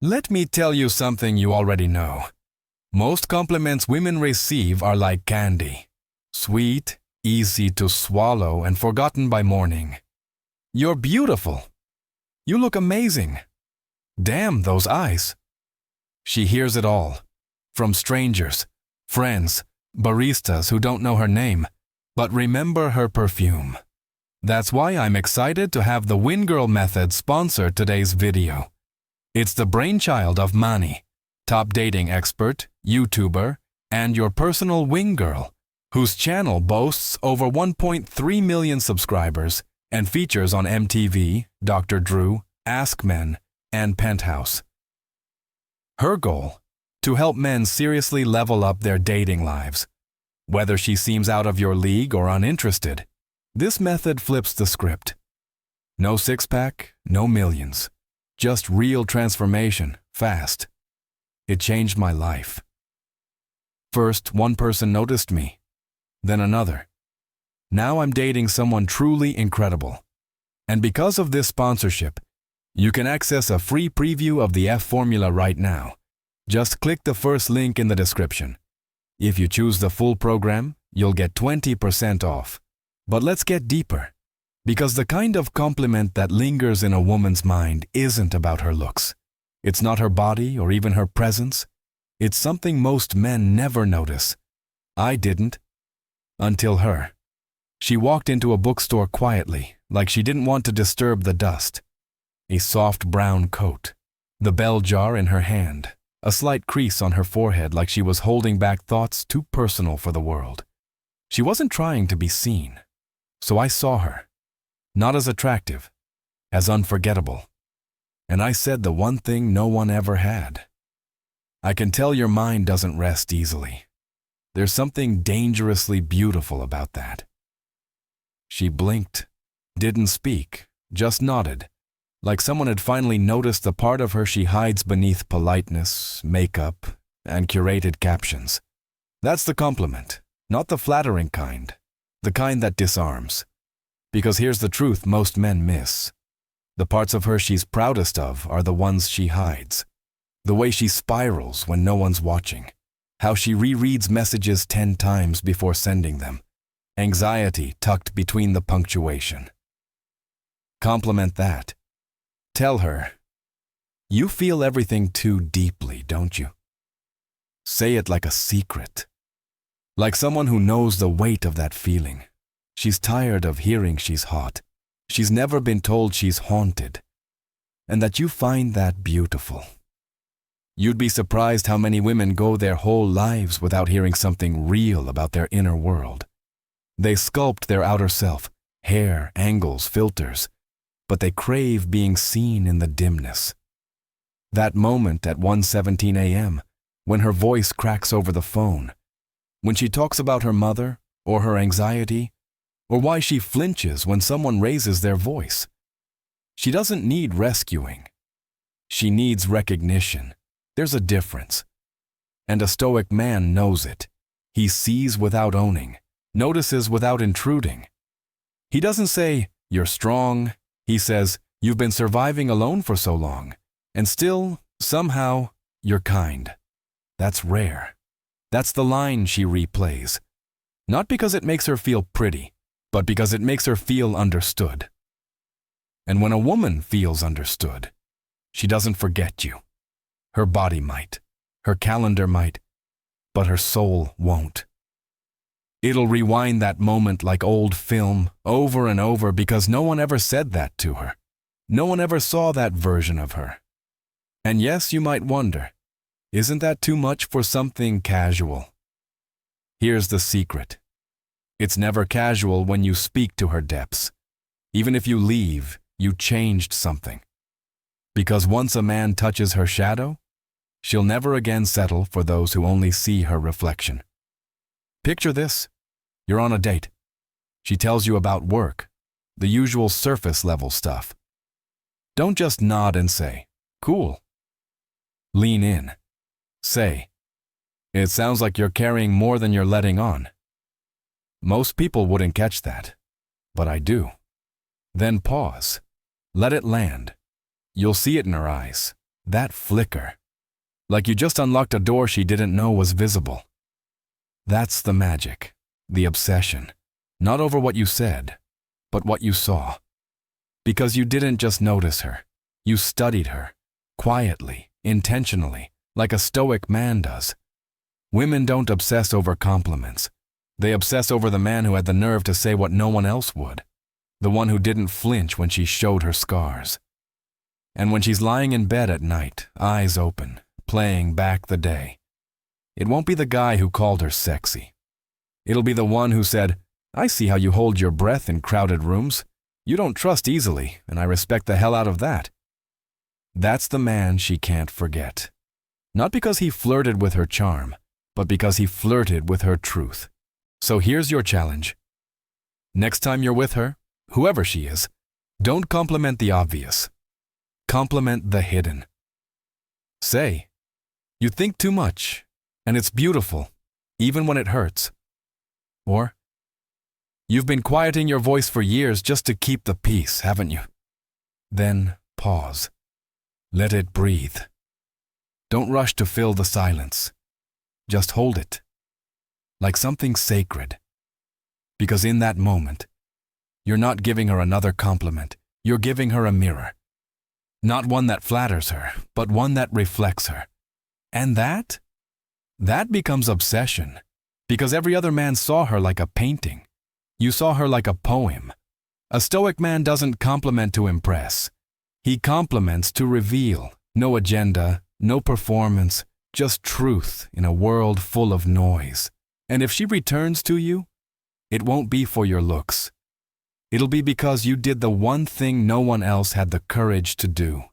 Let me tell you something you already know. Most compliments women receive are like candy. Sweet, easy to swallow, and forgotten by morning. You're beautiful. You look amazing. Damn those eyes. She hears it all. From strangers, friends, baristas who don't know her name, but remember her perfume. That's why I'm excited to have the Win Girl method sponsor today's video. It's the brainchild of Mani, top dating expert, YouTuber, and your personal wing girl, whose channel boasts over 1.3 million subscribers and features on MTV, Dr. Drew, Ask Men, and Penthouse. Her goal? To help men seriously level up their dating lives. Whether she seems out of your league or uninterested, this method flips the script. No six-pack, no millions. Just real transformation, fast. It changed my life. First, one person noticed me, then another. Now I'm dating someone truly incredible. And because of this sponsorship, you can access a free preview of the F formula right now. Just click the first link in the description. If you choose the full program, you'll get 20% off. But let's get deeper. Because the kind of compliment that lingers in a woman's mind isn't about her looks. It's not her body or even her presence. It's something most men never notice. I didn't. Until her. She walked into a bookstore quietly, like she didn't want to disturb the dust. A soft brown coat, the bell jar in her hand, a slight crease on her forehead like she was holding back thoughts too personal for the world. She wasn't trying to be seen. So I saw her. Not as attractive, as unforgettable. And I said the one thing no one ever had. I can tell your mind doesn't rest easily. There's something dangerously beautiful about that. She blinked, didn't speak, just nodded, like someone had finally noticed the part of her she hides beneath politeness, makeup, and curated captions. That's the compliment, not the flattering kind, the kind that disarms. Because here's the truth most men miss. The parts of her she's proudest of are the ones she hides. The way she spirals when no one's watching. How she rereads messages 10 times before sending them. Anxiety tucked between the punctuation. Compliment that. Tell her, you feel everything too deeply, don't you? Say it like a secret. Like someone who knows the weight of that feeling. She's tired of hearing she's hot. She's never been told she's haunted. And that you find that beautiful. You'd be surprised how many women go their whole lives without hearing something real about their inner world. They sculpt their outer self, hair, angles, filters, but they crave being seen in the dimness. That moment at 1:17 a.m., when her voice cracks over the phone, when she talks about her mother, or her anxiety, or why she flinches when someone raises their voice. She doesn't need rescuing. She needs recognition. There's a difference. And a stoic man knows it. He sees without owning, notices without intruding. He doesn't say, you're strong. He says, you've been surviving alone for so long, and still, somehow, you're kind. That's rare. That's the line she replays. Not because it makes her feel pretty, but because it makes her feel understood. And when a woman feels understood, she doesn't forget you. Her body might, her calendar might, but her soul won't. It'll rewind that moment like old film over and over because no one ever said that to her. No one ever saw that version of her. And yes, you might wonder, isn't that too much for something casual? Here's the secret. It's never casual when you speak to her depths. Even if you leave, you changed something. Because once a man touches her shadow, she'll never again settle for those who only see her reflection. Picture this. You're on a date. She tells you about work, the usual surface level stuff. Don't just nod and say, cool. Lean in. Say, it sounds like you're carrying more than you're letting on. Most people wouldn't catch that, but I do. Then pause. Let it land. You'll see it in her eyes. That flicker. Like you just unlocked a door she didn't know was visible. That's the magic, the obsession. Not over what you said, but what you saw. Because you didn't just notice her. You studied her, quietly, intentionally, like a stoic man does. Women don't obsess over compliments. They obsess over the man who had the nerve to say what no one else would. The one who didn't flinch when she showed her scars. And when she's lying in bed at night, eyes open, playing back the day, it won't be the guy who called her sexy. It'll be the one who said, "I see how you hold your breath in crowded rooms. You don't trust easily, and I respect the hell out of that." That's the man she can't forget. Not because he flirted with her charm, but because he flirted with her truth. So here's your challenge. Next time you're with her, whoever she is, don't compliment the obvious. Compliment the hidden. Say, "You think too much, and it's beautiful, even when it hurts." Or, "You've been quieting your voice for years just to keep the peace, haven't you?" Then pause. Let it breathe. Don't rush to fill the silence. Just hold it, like something sacred. Because in that moment, you're not giving her another compliment. You're giving her a mirror. Not one that flatters her, but one that reflects her. And that becomes obsession. Because every other man saw her like a painting. You saw her like a poem. A stoic man doesn't compliment to impress. He compliments to reveal. No agenda, no performance, just truth in a world full of noise. And if she returns to you, it won't be for your looks. It'll be because you did the one thing no one else had the courage to do.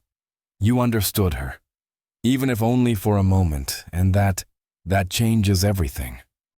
You understood her, even if only for a moment, and that changes everything.